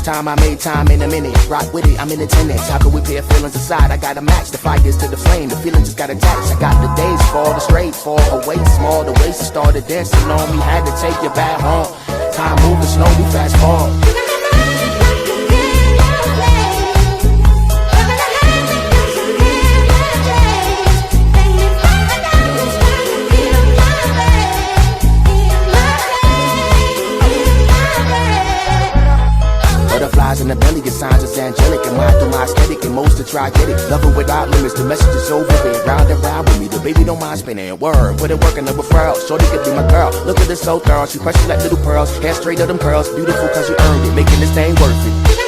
First time I made time in a minute. Rock with it, I'm in attendance. How could we pair feelings aside? I gotta match the fires to the flame. The feeling just got attached. I got the days fall, the straight fall away small. The waist started dancing on me. Had to take you back home. Time moving slowly, fast forward. Butterflies in the belly, your signs is angelic. And mine through my aesthetic, and most to try get it. Love it without limits, the message is over it. Round and round with me, the baby don't mind spinning. Word, put it working up a furl. Shorty could be my girl, look at this so thorough. She precious like little pearls, hair straight of them curls. Beautiful cause you earned it, making this thing worth it.